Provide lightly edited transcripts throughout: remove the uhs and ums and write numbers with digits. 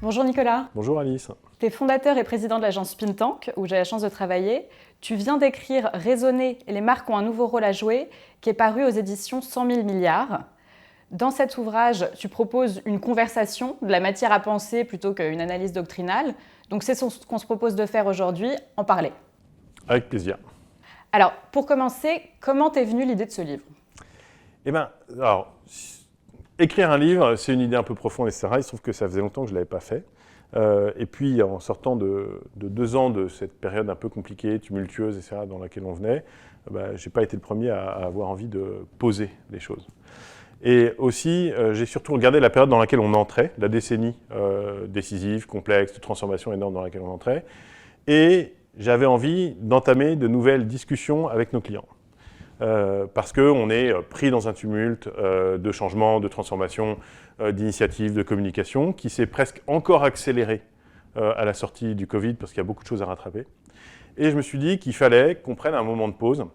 Bonjour Nicolas. Bonjour Alice. Tu es fondateur et président de l'agence Spintank, où j'ai la chance de travailler. Tu viens d'écrire « Raisonner, les marques ont un nouveau rôle à jouer », qui est paru aux éditions 100 000 milliards. Dans cet ouvrage, tu proposes une conversation, de la matière à penser plutôt qu'une analyse doctrinale. Donc c'est ce qu'on se propose de faire aujourd'hui, en parler. Avec plaisir. Alors, pour commencer, comment t'es venue l'idée de ce livre ? Écrire un livre, c'est une idée un peu profonde, etc. Il se trouve que ça faisait longtemps que je ne l'avais pas fait. Et puis, en sortant de 2 ans de cette période un peu compliquée, tumultueuse, etc., dans laquelle on venait, je n'ai pas été le premier à avoir envie de poser les choses. Et aussi, j'ai surtout regardé la période dans laquelle on entrait, la décennie décisive, complexe, de transformation énorme dans laquelle on entrait. Et j'avais envie d'entamer de nouvelles discussions avec nos clients. Parce qu'on est pris dans un tumulte de changements, de transformations, d'initiatives, de communication, qui s'est presque encore accéléré à la sortie du Covid, parce qu'il y a beaucoup de choses à rattraper. Et je me suis dit qu'il fallait qu'on prenne un moment de pause,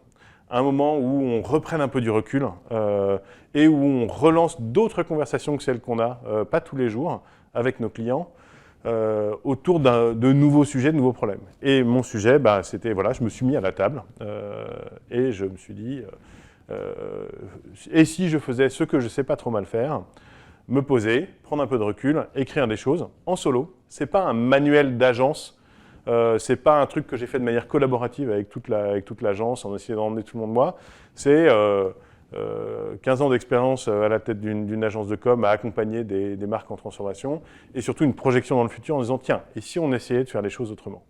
un moment où on reprenne un peu du recul, et où on relance d'autres conversations que celles qu'on a, pas tous les jours, avec nos clients, autour de nouveaux sujets, de nouveaux problèmes. Et mon sujet, c'était, je me suis mis à la table et je me suis dit, et si je faisais ce que je ne sais pas trop mal faire, me poser, prendre un peu de recul, écrire des choses en solo. Ce n'est pas un manuel d'agence, ce n'est pas un truc que j'ai fait de manière collaborative avec toute l'agence en essayant d'emmener tout le monde moi. C'est 15 ans d'expérience à la tête d'une agence de com à accompagner des marques en transformation et surtout une projection dans le futur en disant tiens, et si on essayait de faire les choses autrement?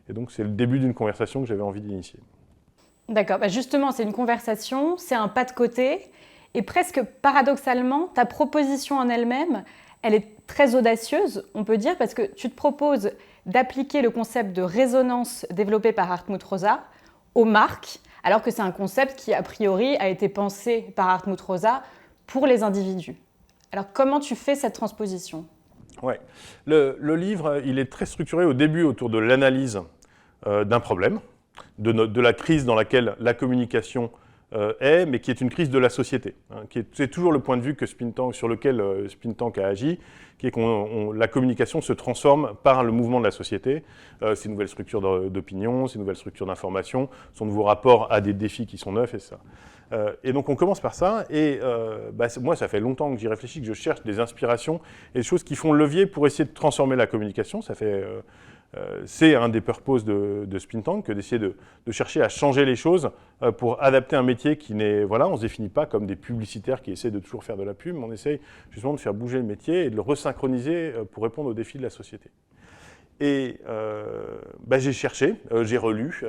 Et donc c'est le début d'une conversation que j'avais envie d'initier. D'accord, justement c'est une conversation, c'est un pas de côté et presque paradoxalement ta proposition en elle-même, elle est très audacieuse, on peut dire, parce que tu te proposes d'appliquer le concept de résonance développé par Hartmut Rosa aux marques, alors que c'est un concept qui, a priori, a été pensé par Hartmut Rosa pour les individus. Alors, comment tu fais cette transposition ? Ouais. Le livre, il est très structuré au début autour de l'analyse d'un problème, de la crise dans laquelle la communication est, mais qui est une crise de la société. C'est toujours le point de vue sur lequel Spintank a agi, qui est que la communication se transforme par le mouvement de la société, ses nouvelles structures d'opinion, ses nouvelles structures d'information, son nouveau rapport à des défis qui sont neufs et ça. Et donc on commence par ça, et moi ça fait longtemps que j'y réfléchis, que je cherche des inspirations et des choses qui font levier pour essayer de transformer la communication. C'est un des purposes de Spintank, que d'essayer de chercher à changer les choses pour adapter un métier qui n'est... on ne se définit pas comme des publicitaires qui essaient de toujours faire de la pub, mais on essaye justement de faire bouger le métier et de le resynchroniser pour répondre aux défis de la société. Et j'ai cherché, j'ai relu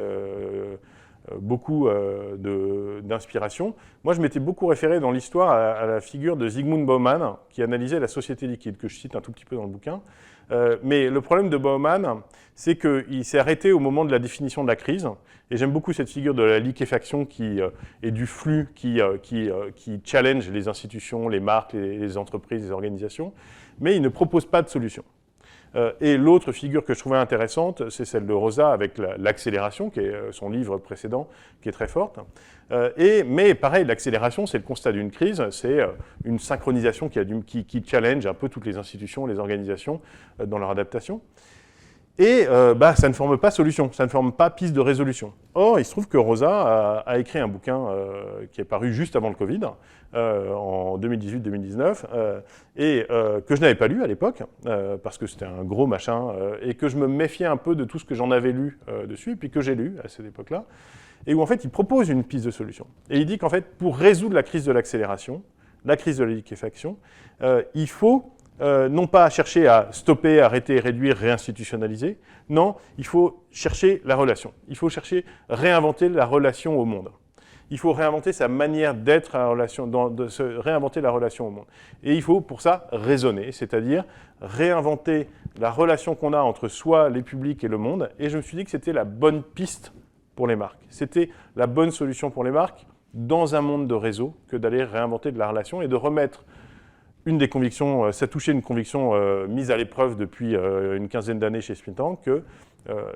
beaucoup d'inspiration. Moi, je m'étais beaucoup référé dans l'histoire à la figure de Zygmunt Bauman, qui analysait la société liquide, que je cite un tout petit peu dans le bouquin. Mais le problème de Bauman, c'est qu'il s'est arrêté au moment de la définition de la crise. Et j'aime beaucoup cette figure de la liquéfaction et du flux qui challenge les institutions, les marques, les entreprises, les organisations. Mais il ne propose pas de solution. Et l'autre figure que je trouvais intéressante, c'est celle de Rosa avec l'accélération, qui est son livre précédent, qui est très forte. Mais pareil, l'accélération, c'est le constat d'une crise, c'est une synchronisation qui challenge un peu toutes les institutions, les organisations dans leur adaptation. Et ça ne forme pas solution, ça ne forme pas piste de résolution. Or, il se trouve que Rosa a écrit un bouquin qui est paru juste avant le Covid, en 2018-2019, et que je n'avais pas lu à l'époque, parce que c'était un gros machin, et que je me méfiais un peu de tout ce que j'en avais lu dessus, et puis que j'ai lu à cette époque-là, et où en fait il propose une piste de solution. Et il dit qu'en fait, pour résoudre la crise de l'accélération, la crise de la liquéfaction, il faut non pas chercher à stopper, arrêter, réduire, réinstitutionnaliser. Non, il faut chercher la relation. Il faut chercher réinventer la relation au monde. Il faut réinventer sa manière d'être, réinventer la relation au monde. Et il faut pour ça raisonner, c'est-à-dire réinventer la relation qu'on a entre soi, les publics et le monde. Et je me suis dit que c'était la bonne piste pour les marques. C'était la bonne solution pour les marques dans un monde de réseau que d'aller réinventer de la relation et de remettre une des convictions, ça touchait une conviction mise à l'épreuve depuis une quinzaine d'années chez Spintank, que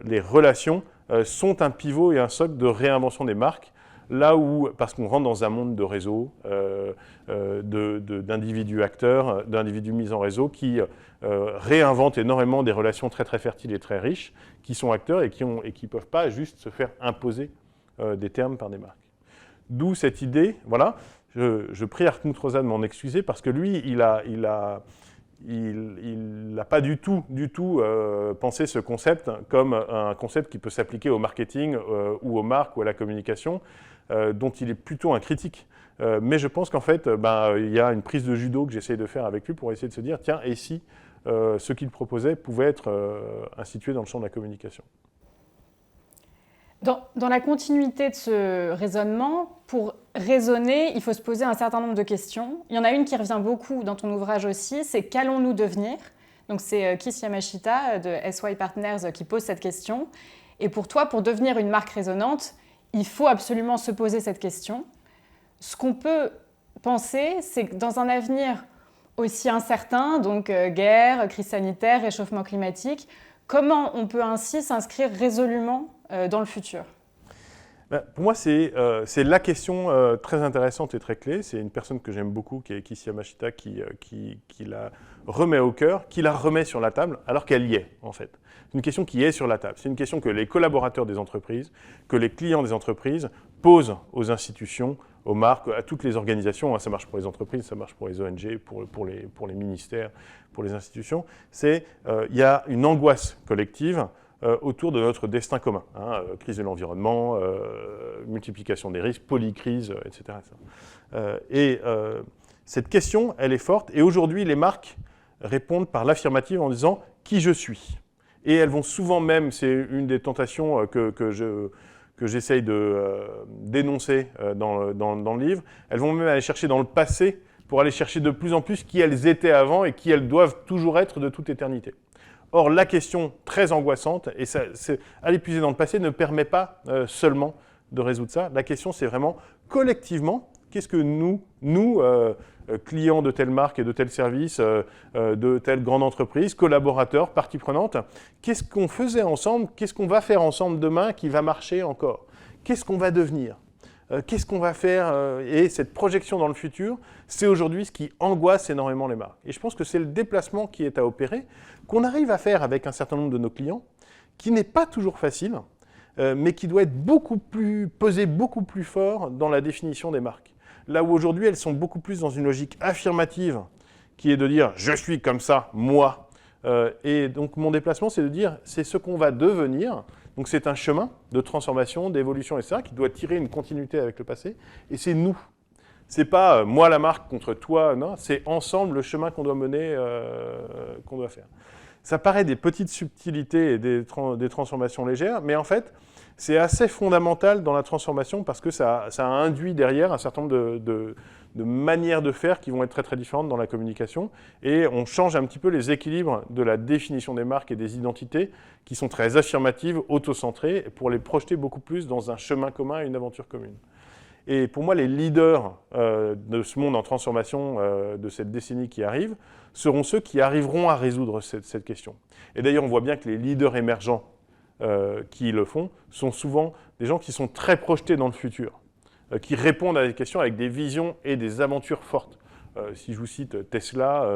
les relations sont un pivot et un socle de réinvention des marques Là où, parce qu'on rentre dans un monde de réseaux, d'individus acteurs, d'individus mis en réseau qui réinventent énormément des relations très très fertiles et très riches, qui sont acteurs et qui ne peuvent pas juste se faire imposer des termes par des marques. D'où cette idée, voilà, je prie Hartmut Rosa de m'en excuser parce que lui, il n'a pas du tout pensé ce concept comme un concept qui peut s'appliquer au marketing ou aux marques ou à la communication, dont il est plutôt un critique. Mais je pense qu'en fait, il y a une prise de judo que j'essaye de faire avec lui pour essayer de se dire, tiens, et si ce qu'il proposait pouvait être institué dans le champ de la communication. Dans la continuité de ce raisonnement, pour raisonner, il faut se poser un certain nombre de questions. Il y en a une qui revient beaucoup dans ton ouvrage aussi, c'est qu'allons-nous devenir? Donc c'est Keith Yamashita de SY Partners qui pose cette question. Et pour toi, pour devenir une marque résonante, il faut absolument se poser cette question. Ce qu'on peut penser, c'est que dans un avenir aussi incertain, donc guerre, crise sanitaire, réchauffement climatique, comment on peut ainsi s'inscrire résolument dans le futur? Pour moi, c'est la question très intéressante et très clé. C'est une personne que j'aime beaucoup, qui est Keith Yamashita, qui la remet au cœur, qui la remet sur la table, alors qu'elle y est, en fait. C'est une question qui est sur la table. C'est une question que les collaborateurs des entreprises, que les clients des entreprises posent aux institutions, aux marques, à toutes les organisations. Ça marche pour les entreprises, ça marche pour les ONG, pour les ministères, pour les institutions. Il y a une angoisse collective autour de notre destin commun. Crise de l'environnement, multiplication des risques, polycrise, etc. Cette question, elle est forte. Et aujourd'hui, les marques répondent par l'affirmative en disant « qui je suis ». Et elles vont souvent même, c'est une des tentations que j'essaye de dénoncer dans le livre, elles vont même aller chercher dans le passé pour aller chercher de plus en plus qui elles étaient avant et qui elles doivent toujours être de toute éternité. Or, la question très angoissante, et aller puiser dans le passé ne permet pas seulement de résoudre ça. La question, c'est vraiment collectivement, qu'est-ce que nous, clients de telle marque et de tel service, de telle grande entreprise, collaborateurs, parties prenantes, qu'est-ce qu'on faisait ensemble, qu'est-ce qu'on va faire ensemble demain qui va marcher encore? Qu'est-ce qu'on va devenir? Qu'est-ce qu'on va faire? Et cette projection dans le futur, c'est aujourd'hui ce qui angoisse énormément les marques. Et je pense que c'est le déplacement qui est à opérer, qu'on arrive à faire avec un certain nombre de nos clients, qui n'est pas toujours facile, mais qui doit être peser beaucoup plus fort dans la définition des marques. Là où aujourd'hui, elles sont beaucoup plus dans une logique affirmative, qui est de dire « je suis comme ça, moi ». Et donc mon déplacement, c'est de dire « c'est ce qu'on va devenir ». Donc c'est un chemin de transformation, d'évolution, etc., qui doit tirer une continuité avec le passé. Et c'est nous. C'est pas moi la marque contre toi, non. C'est ensemble le chemin qu'on doit mener, qu'on doit faire. Ça paraît des petites subtilités et des transformations légères, mais en fait, c'est assez fondamental dans la transformation parce que ça induit derrière un certain nombre de manières de faire qui vont être très très différentes dans la communication et on change un petit peu les équilibres de la définition des marques et des identités qui sont très affirmatives, autocentrées pour les projeter beaucoup plus dans un chemin commun et une aventure commune. Et pour moi, les leaders de ce monde en transformation de cette décennie qui arrive seront ceux qui arriveront à résoudre cette question. Et d'ailleurs, on voit bien que les leaders émergents qui le font sont souvent des gens qui sont très projetés dans le futur, qui répondent à des questions avec des visions et des aventures fortes. Si je vous cite Tesla,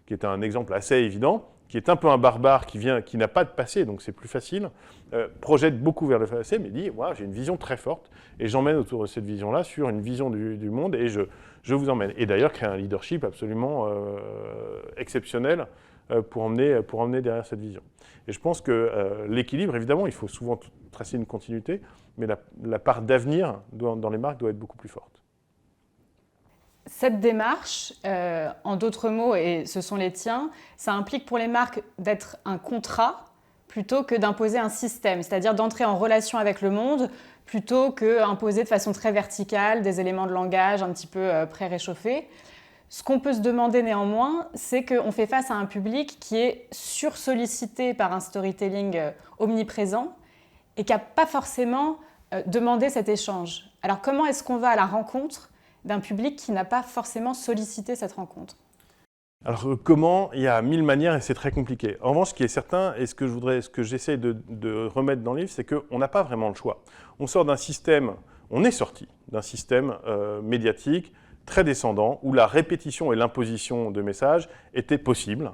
qui est un exemple assez évident, qui est un peu un barbare, qui n'a pas de passé, donc c'est plus facile, projette beaucoup vers le passé, mais dit wow, « j'ai une vision très forte, et j'emmène autour de cette vision-là sur une vision du monde, et je vous emmène. » Et d'ailleurs, qui a un leadership absolument exceptionnel pour emmener derrière cette vision. Et je pense que l'équilibre, évidemment, il faut souvent tracer une continuité, mais la part d'avenir dans les marques doit être beaucoup plus forte. Cette démarche, en d'autres mots, et ce sont les tiens, ça implique pour les marques d'être un contrat plutôt que d'imposer un système, c'est-à-dire d'entrer en relation avec le monde plutôt qu'imposer de façon très verticale des éléments de langage un petit peu pré-réchauffés. Ce qu'on peut se demander néanmoins, c'est qu'on fait face à un public qui est sursollicité par un storytelling omniprésent et qui n'a pas forcément demandé cet échange. Alors comment est-ce qu'on va à la rencontre d'un public qui n'a pas forcément sollicité cette rencontre? Alors comment? Il y a 1000 manières et c'est très compliqué. En revanche, ce qui est certain, et ce que j'essaie de remettre dans le livre, c'est qu'on n'a pas vraiment le choix. On sort d'un système on est sorti d'un système médiatique très descendant, où la répétition et l'imposition de messages étaient possibles,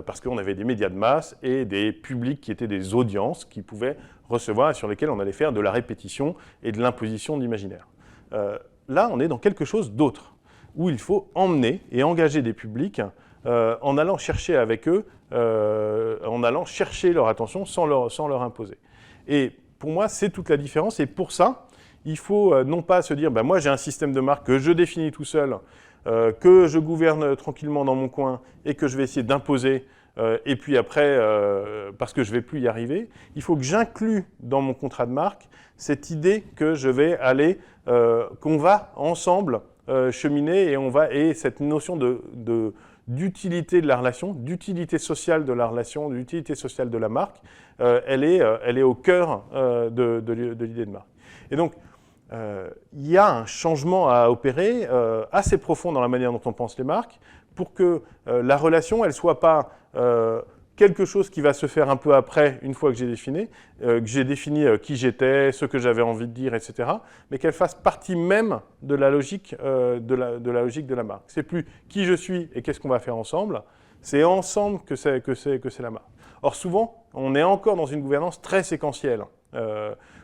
parce qu'on avait des médias de masse et des publics qui étaient des audiences qui pouvaient recevoir et sur lesquels on allait faire de la répétition et de l'imposition d'imaginaire. Là, on est dans quelque chose d'autre, où il faut emmener et engager des publics en allant chercher avec eux, en allant chercher leur attention sans leur imposer. Et pour moi, c'est toute la différence. Et pour ça, il faut non pas se dire moi j'ai un système de marque que je définis tout seul, que je gouverne tranquillement dans mon coin et que je vais essayer d'imposer, et puis après, parce que je ne vais plus y arriver, il faut que j'inclue dans mon contrat de marque cette idée que je vais aller, qu'on va ensemble cheminer et cette notion d'utilité de la relation, d'utilité sociale de la relation, d'utilité sociale de la marque, elle est au cœur de l'idée de marque. Et donc, il y a un changement à opérer assez profond dans la manière dont on pense les marques pour que la relation, elle ne soit pas quelque chose qui va se faire un peu après, une fois que j'ai défini qui j'étais, ce que j'avais envie de dire, etc., mais qu'elle fasse partie même de la logique de la marque. C'est plus qui je suis et qu'est-ce qu'on va faire ensemble, c'est ensemble que c'est la marque. Or souvent, on est encore dans une gouvernance très séquentielle,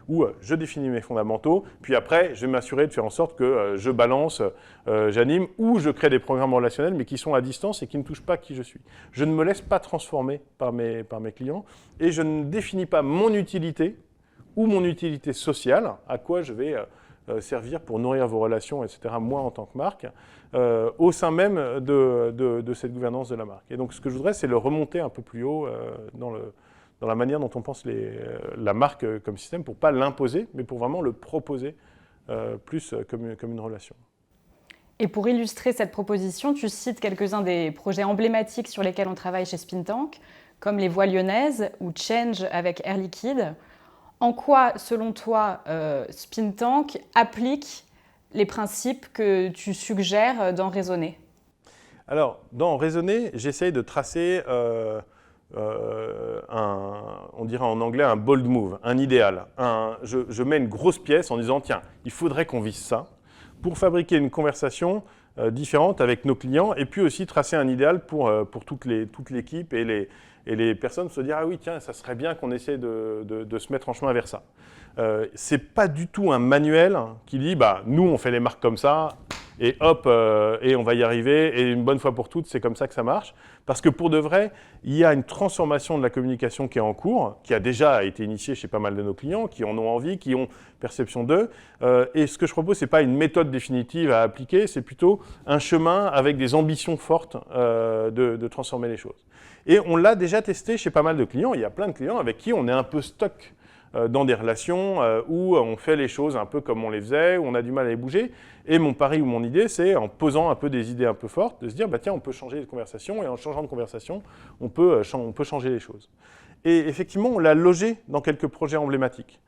où je définis mes fondamentaux, puis après, je vais m'assurer de faire en sorte que je balance, j'anime, ou je crée des programmes relationnels, mais qui sont à distance et qui ne touchent pas qui je suis. Je ne me laisse pas transformer par mes clients, et je ne définis pas mon utilité ou mon utilité sociale, à quoi je vais servir pour nourrir vos relations, etc., moi en tant que marque, au sein même de cette gouvernance de la marque. Et donc, ce que je voudrais, c'est le remonter un peu plus haut dans la manière dont on pense la marque comme système, pour ne pas l'imposer, mais pour vraiment le proposer plus comme une relation. Et pour illustrer cette proposition, tu cites quelques-uns des projets emblématiques sur lesquels on travaille chez Spintank, comme les Voies lyonnaises ou Change avec Air Liquide. En quoi, selon toi, Spintank applique les principes que tu suggères dans Raisonner ? Alors, dans Raisonner, j'essaye de tracer on dirait en anglais un bold move, un idéal. Je mets une grosse pièce en disant, tiens, il faudrait qu'on vise ça pour fabriquer une conversation différente avec nos clients et puis aussi tracer un idéal pour toute l'équipe et les personnes se dire, ah oui, tiens, ça serait bien qu'on essaie de se mettre en chemin vers ça. C'est pas du tout un manuel qui dit, nous, on fait les marques comme ça, et hop, et on va y arriver, et une bonne fois pour toutes, c'est comme ça que ça marche. Parce que pour de vrai, il y a une transformation de la communication qui est en cours, qui a déjà été initiée chez pas mal de nos clients, qui en ont envie, qui ont perception d'eux. Et ce que je propose, ce n'est pas une méthode définitive à appliquer, c'est plutôt un chemin avec des ambitions fortes de transformer les choses. Et on l'a déjà testé chez pas mal de clients. Il y a plein de clients avec qui on est un peu stuck dans des relations où on fait les choses un peu comme on les faisait, où on a du mal à les bouger. Et mon pari ou mon idée, c'est en posant un peu des idées un peu fortes, de se dire, tiens, on peut changer de conversation, et en changeant de conversation, on peut changer les choses. Et effectivement, on l'a logé dans quelques projets emblématiques,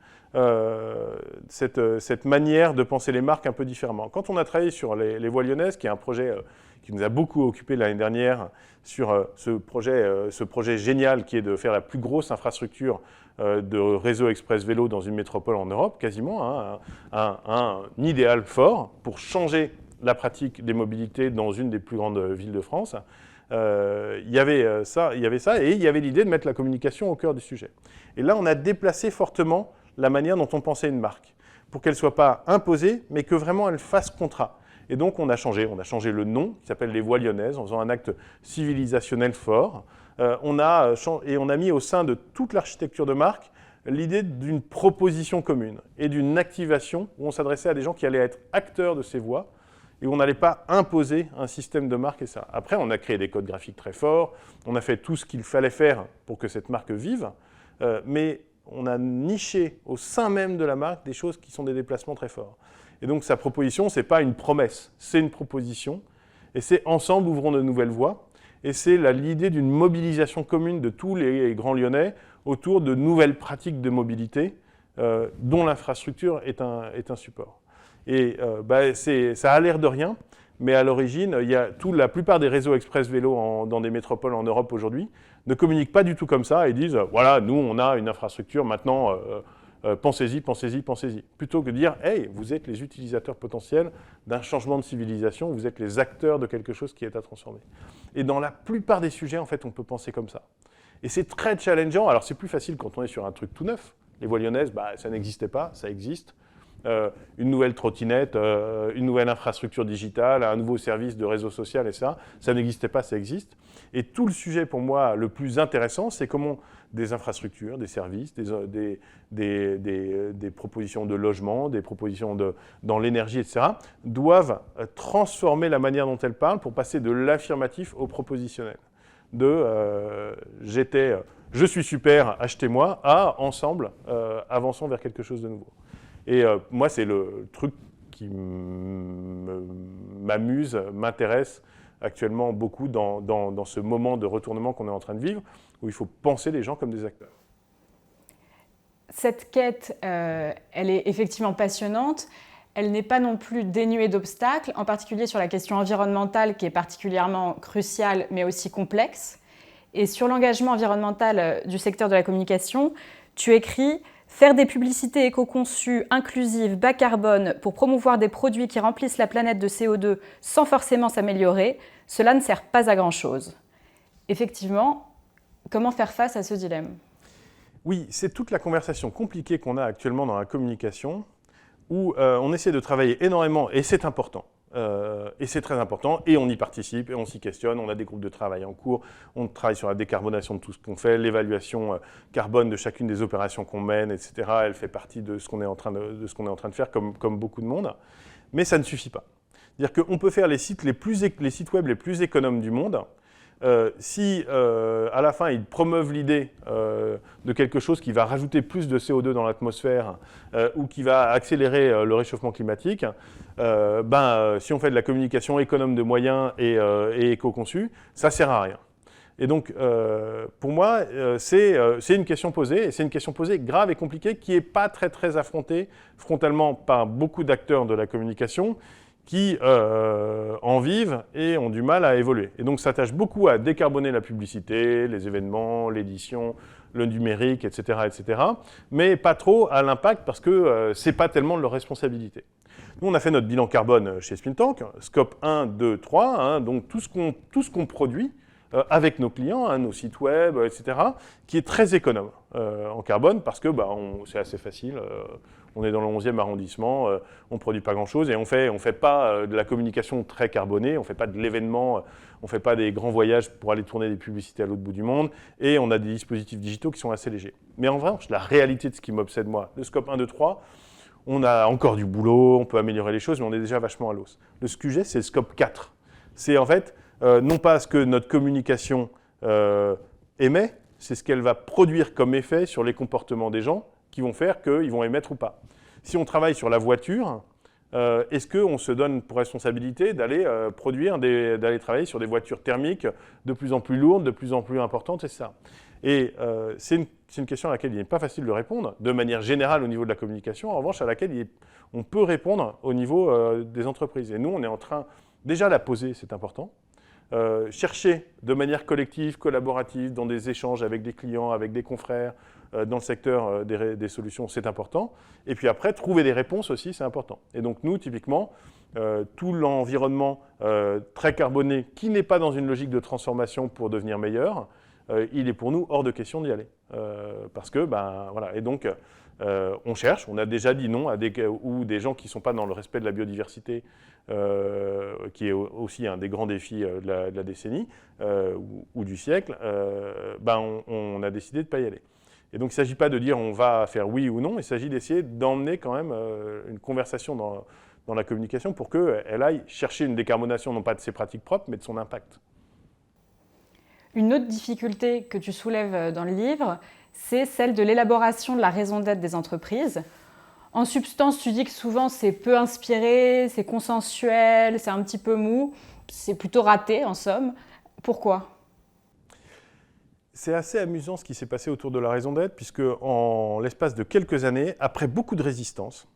cette manière de penser les marques un peu différemment. Quand on a travaillé sur les Voies lyonnaises, qui est un projet qui nous a beaucoup occupé l'année dernière, sur ce projet génial qui est de faire la plus grosse infrastructure de réseau express vélo dans une métropole en Europe, quasiment, un idéal fort pour changer la pratique des mobilités dans une des plus grandes villes de France. Il y avait ça, et il y avait l'idée de mettre la communication au cœur du sujet. Et là, on a déplacé fortement la manière dont on pensait une marque, pour qu'elle ne soit pas imposée, mais que vraiment elle fasse contrat. Et donc, on a changé le nom, qui s'appelle les Voies lyonnaises, en faisant un acte civilisationnel fort. On a mis au sein de toute l'architecture de marque l'idée d'une proposition commune et d'une activation où on s'adressait à des gens qui allaient être acteurs de ces voies et où on n'allait pas imposer un système de marque et ça. Après, on a créé des codes graphiques très forts, on a fait tout ce qu'il fallait faire pour que cette marque vive, mais on a niché au sein même de la marque des choses qui sont des déplacements très forts. Et donc, sa proposition, ce n'est pas une promesse, c'est une proposition. Et c'est ensemble, ouvrons de nouvelles voies. Et c'est l'idée d'une mobilisation commune de tous les grands Lyonnais autour de nouvelles pratiques de mobilité dont l'infrastructure est un support. Et ça a l'air de rien, mais à l'origine, la plupart des réseaux express vélo dans des métropoles en Europe aujourd'hui ne communiquent pas du tout comme ça et disent « voilà, nous, on a une infrastructure maintenant pensez-y, pensez-y, pensez-y. Plutôt que de dire, hey, vous êtes les utilisateurs potentiels d'un changement de civilisation, vous êtes les acteurs de quelque chose qui est à transformer. Et dans la plupart des sujets, en fait, on peut penser comme ça. Et c'est très challengeant. Alors, c'est plus facile quand on est sur un truc tout neuf. Les voies lyonnaises, ça n'existait pas, ça existe. Une nouvelle trottinette, une nouvelle infrastructure digitale, un nouveau service de réseau social, etc. Ça n'existait pas, ça existe. Et tout le sujet, pour moi, le plus intéressant, c'est comment des infrastructures, des services, des propositions de logement, des propositions dans l'énergie, etc., doivent transformer la manière dont elles parlent pour passer de l'affirmatif au propositionnel. Je suis super, achetez-moi, à ensemble, avançons vers quelque chose de nouveau. Et moi, c'est le truc qui m'amuse, m'intéresse actuellement beaucoup dans ce moment de retournement qu'on est en train de vivre, où il faut penser les gens comme des acteurs. Cette quête, elle est effectivement passionnante. Elle n'est pas non plus dénuée d'obstacles, en particulier sur la question environnementale qui est particulièrement cruciale mais aussi complexe. Et sur l'engagement environnemental du secteur de la communication, tu écris « Faire des publicités éco-conçues, inclusives, bas carbone pour promouvoir des produits qui remplissent la planète de CO2 sans forcément s'améliorer, cela ne sert pas à grand-chose. » Effectivement, comment faire face à ce dilemme ? Oui, c'est toute la conversation compliquée qu'on a actuellement dans la communication, où on essaie de travailler énormément, et c'est important. Et c'est très important, et on y participe, et on s'y questionne, on a des groupes de travail en cours, on travaille sur la décarbonation de tout ce qu'on fait, l'évaluation carbone de chacune des opérations qu'on mène, etc. Elle fait partie de ce qu'on est en train de faire, comme beaucoup de monde. Mais ça ne suffit pas. C'est-à-dire qu'on peut faire les sites web les plus économes du monde, si à la fin ils promeuvent l'idée de quelque chose qui va rajouter plus de CO2 dans l'atmosphère ou qui va accélérer le réchauffement climatique, si on fait de la communication économe de moyens et éco-conçue, ça ne sert à rien. Et donc, pour moi, c'est une question posée, et c'est une question posée grave et compliquée qui n'est pas très affrontée frontalement par beaucoup d'acteurs de la communication, qui en vivent et ont du mal à évoluer. Et donc, s'attache beaucoup à décarboner la publicité, les événements, l'édition, le numérique, etc., mais pas trop à l'impact parce que ce n'est pas tellement de leur responsabilité. Nous, on a fait notre bilan carbone chez Spintank, scope 1, 2, 3, donc tout ce qu'on produit avec nos clients, nos sites web, etc., qui est très économe en carbone parce que c'est assez facile. On est dans le 11e arrondissement, on ne produit pas grand-chose et on fait pas de la communication très carbonée, on ne fait pas de l'événement, on ne fait pas des grands voyages pour aller tourner des publicités à l'autre bout du monde et on a des dispositifs digitaux qui sont assez légers. Mais en vrai, la réalité de ce qui m'obsède moi, le scope 1, 2, 3, on a encore du boulot, on peut améliorer les choses, mais on est déjà vachement à l'os. Le sujet, c'est le scope 4. C'est en fait, non pas ce que notre communication émet, c'est ce qu'elle va produire comme effet sur les comportements des gens qui vont faire qu'ils vont émettre ou pas. Si on travaille sur la voiture, est-ce qu'on se donne pour responsabilité d'aller d'aller travailler sur des voitures thermiques de plus en plus lourdes, de plus en plus importantes, c'est ça. Et c'est une question à laquelle il n'est pas facile de répondre, de manière générale au niveau de la communication, en revanche à laquelle on peut répondre au niveau des entreprises. Et nous, on est en train, déjà la poser, c'est important, chercher de manière collective, collaborative, dans des échanges avec des clients, avec des confrères, dans le secteur des solutions, c'est important. Et puis après, trouver des réponses aussi, c'est important. Et donc nous, typiquement, tout l'environnement très carboné, qui n'est pas dans une logique de transformation pour devenir meilleur, il est pour nous hors de question d'y aller. Parce que, voilà. Et donc, on cherche, on a déjà dit non à des gens qui ne sont pas dans le respect de la biodiversité, qui est aussi un des grands défis de la décennie ou du siècle, on a décidé de ne pas y aller. Et donc, il ne s'agit pas de dire on va faire oui ou non, il s'agit d'essayer d'emmener quand même une conversation dans la communication pour qu'elle aille chercher une décarbonation non pas de ses pratiques propres, mais de son impact. Une autre difficulté que tu soulèves dans le livre, c'est celle de l'élaboration de la raison d'être des entreprises. En substance, tu dis que souvent c'est peu inspiré, c'est consensuel, c'est un petit peu mou, c'est plutôt raté en somme. Pourquoi ? C'est assez amusant ce qui s'est passé autour de la raison d'être, puisque en l'espace de quelques années, après beaucoup de résistance,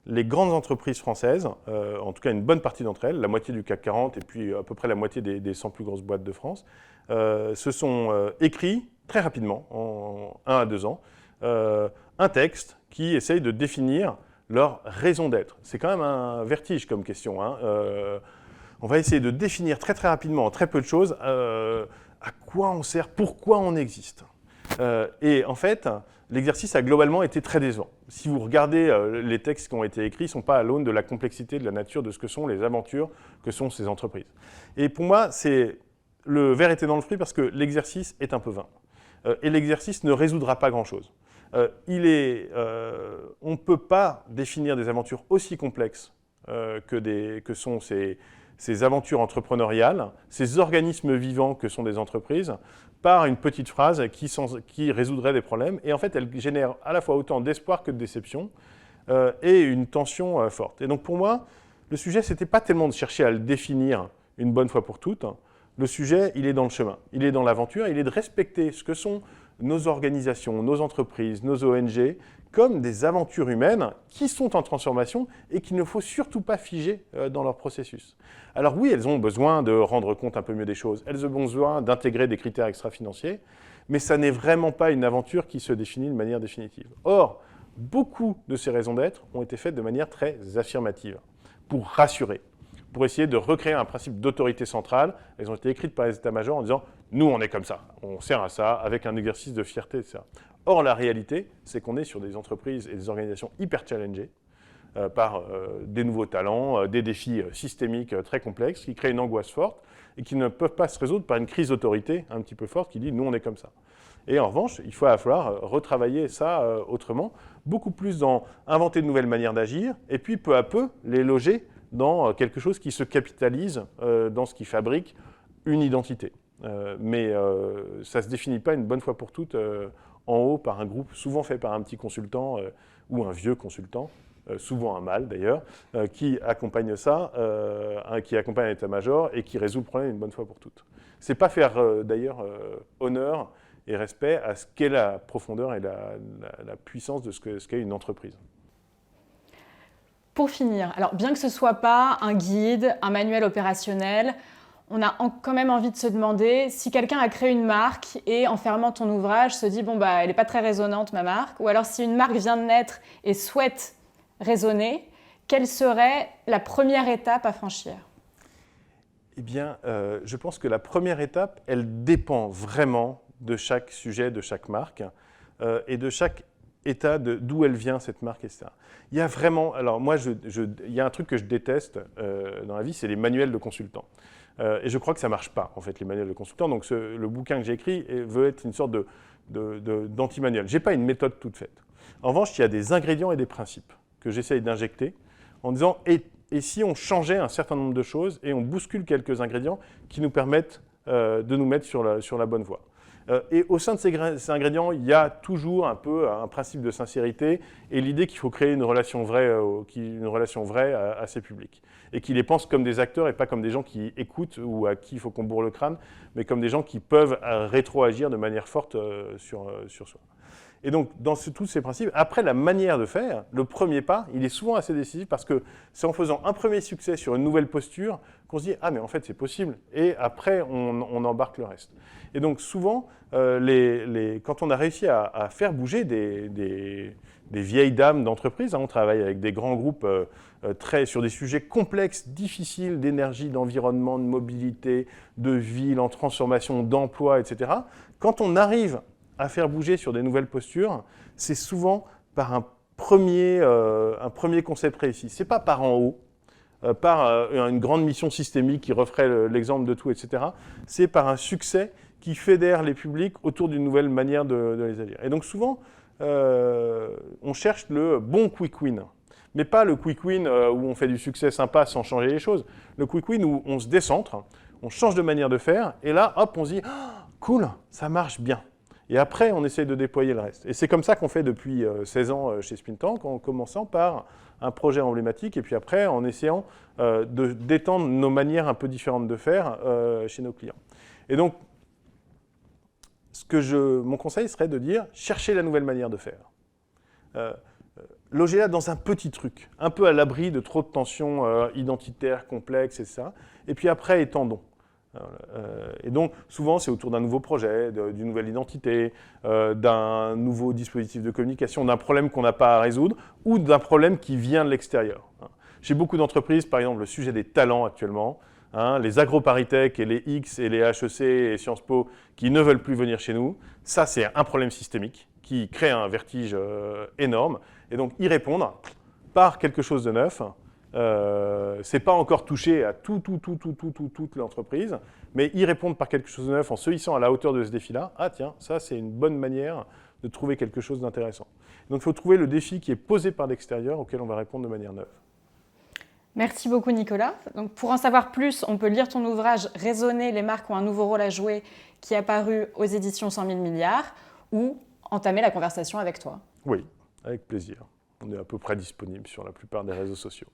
les grandes entreprises françaises, en tout cas une bonne partie d'entre elles, la moitié du CAC 40 et puis à peu près la moitié des 100 plus grosses boîtes de France, se sont écrits très rapidement, en 1 à 2 ans, un texte qui essayent de définir leur raison d'être. C'est quand même un vertige comme question. Hein. On va essayer de définir très très rapidement, en très peu de choses, à quoi on sert, pourquoi on existe. Et en fait, l'exercice a globalement été très décevant. Si vous regardez les textes qui ont été écrits, ils ne sont pas à l'aune de la complexité, de la nature, de ce que sont les aventures que sont ces entreprises. Et pour moi, le verre était dans le fruit parce que l'exercice est un peu vain. Et l'exercice ne résoudra pas grand-chose. On ne peut pas définir des aventures aussi complexes que sont ces aventures entrepreneuriales, ces organismes vivants que sont des entreprises, par une petite phrase qui résoudrait des problèmes. Et en fait, elle génère à la fois autant d'espoir que de déception et une tension forte. Et donc pour moi, le sujet, ce n'était pas tellement de chercher à le définir une bonne fois pour toutes. Le sujet, il est dans le chemin, il est dans l'aventure, il est de respecter ce que sont nos organisations, nos entreprises, nos ONG, comme des aventures humaines qui sont en transformation et qu'il ne faut surtout pas figer dans leur processus. Alors oui, elles ont besoin de rendre compte un peu mieux des choses, elles ont besoin d'intégrer des critères extra-financiers, mais ça n'est vraiment pas une aventure qui se définit de manière définitive. Or, beaucoup de ces raisons d'être ont été faites de manière très affirmative, pour rassurer, pour essayer de recréer un principe d'autorité centrale. Elles ont été écrites par les états-majors en disant « nous, on est comme ça, on sert à ça, avec un exercice de fierté, etc. » Or, la réalité, c'est qu'on est sur des entreprises et des organisations hyper challengées par des nouveaux talents, des défis systémiques très complexes qui créent une angoisse forte et qui ne peuvent pas se résoudre par une crise d'autorité un petit peu forte qui dit « nous, on est comme ça ». Et en revanche, il va falloir retravailler ça autrement, beaucoup plus dans inventer de nouvelles manières d'agir et puis peu à peu les loger dans quelque chose qui se capitalise dans ce qui fabrique une identité. Mais ça ne se définit pas une bonne fois pour toutes en haut par un groupe, souvent fait par un petit consultant ou un vieux consultant, souvent un mâle d'ailleurs, qui accompagne ça, qui accompagne l'état-major et qui résout le problème une bonne fois pour toutes. Ce n'est pas faire d'ailleurs honneur et respect à ce qu'est la profondeur et la puissance de ce qu'est une entreprise. Pour finir, alors bien que ce ne soit pas un guide, un manuel opérationnel, on a quand même envie de se demander si quelqu'un a créé une marque et en fermant ton ouvrage se dit « bon, bah, elle n'est pas très résonante ma marque », ou alors si une marque vient de naître et souhaite résonner, quelle serait la première étape à franchir ? Eh bien, je pense que la première étape, elle dépend vraiment de chaque sujet, de chaque marque et de chaque état d'où elle vient, cette marque, etc. Il y a vraiment... Alors moi, il y a un truc que je déteste dans la vie, c'est les manuels de consultants. Et je crois que ça ne marche pas, en fait, les manuels de consultants. Donc le bouquin que j'ai écrit veut être une sorte d'anti-manuel. Je n'ai pas une méthode toute faite. En revanche, il y a des ingrédients et des principes que j'essaye d'injecter en disant et si on changeait un certain nombre de choses et on bouscule quelques ingrédients qui nous permettent de nous mettre sur la bonne voie. Et au sein de ces ingrédients, il y a toujours un peu un principe de sincérité et l'idée qu'il faut créer une relation vraie à ces publics. Et qu'ils les pensent comme des acteurs et pas comme des gens qui écoutent ou à qui il faut qu'on bourre le crâne, mais comme des gens qui peuvent rétroagir de manière forte sur soi. Et donc, dans tous ces principes, après la manière de faire, le premier pas, il est souvent assez décisif parce que c'est en faisant un premier succès sur une nouvelle posture qu'on se dit « ah mais en fait c'est possible » et après on embarque le reste. Et donc souvent, quand on a réussi à faire bouger des vieilles dames d'entreprise, on travaille avec des grands groupes sur des sujets complexes, difficiles d'énergie, d'environnement, de mobilité, de ville, en transformation, d'emploi, etc. Quand on arrive à faire bouger sur des nouvelles postures, c'est souvent par un premier concept réussi. Ce n'est pas par en haut, par une grande mission systémique qui referait l'exemple de tout, etc. C'est par un succès qui fédère les publics autour d'une nouvelle manière de les agir. Et donc souvent, on cherche le bon quick win, mais pas le quick win où on fait du succès sympa sans changer les choses. Le quick win où on se décentre, on change de manière de faire, et là, hop, on se dit oh, « cool, ça marche bien ». Et après, on essaie de déployer le reste. Et c'est comme ça qu'on fait depuis 16 ans chez Spintank, en commençant par un projet emblématique, et puis après, en essayant d'étendre nos manières un peu différentes de faire chez nos clients. Et donc, mon conseil serait de dire, cherchez la nouvelle manière de faire. Logez-la dans un petit truc, un peu à l'abri de trop de tensions identitaires, complexes, etc. Et puis après, étendons. Et donc, souvent, c'est autour d'un nouveau projet, d'une nouvelle identité, d'un nouveau dispositif de communication, d'un problème qu'on n'a pas à résoudre ou d'un problème qui vient de l'extérieur. Chez beaucoup d'entreprises, par exemple, le sujet des talents actuellement, les AgroParisTech et les X et les HEC et Sciences Po qui ne veulent plus venir chez nous, ça, c'est un problème systémique qui crée un vertige énorme. Et donc, y répondre par quelque chose de neuf, c'est pas encore touché à toute l'entreprise, mais y répondre par quelque chose de neuf en se hissant à la hauteur de ce défi-là, ah tiens, ça c'est une bonne manière de trouver quelque chose d'intéressant. Donc il faut trouver le défi qui est posé par l'extérieur auquel on va répondre de manière neuve. Merci beaucoup Nicolas. Donc, pour en savoir plus, on peut lire ton ouvrage « Raisonner, les marques ont un nouveau rôle à jouer » qui est paru aux éditions 100 000 milliards ou entamer la conversation avec toi. Oui, avec plaisir. On est à peu près disponible sur la plupart des réseaux sociaux.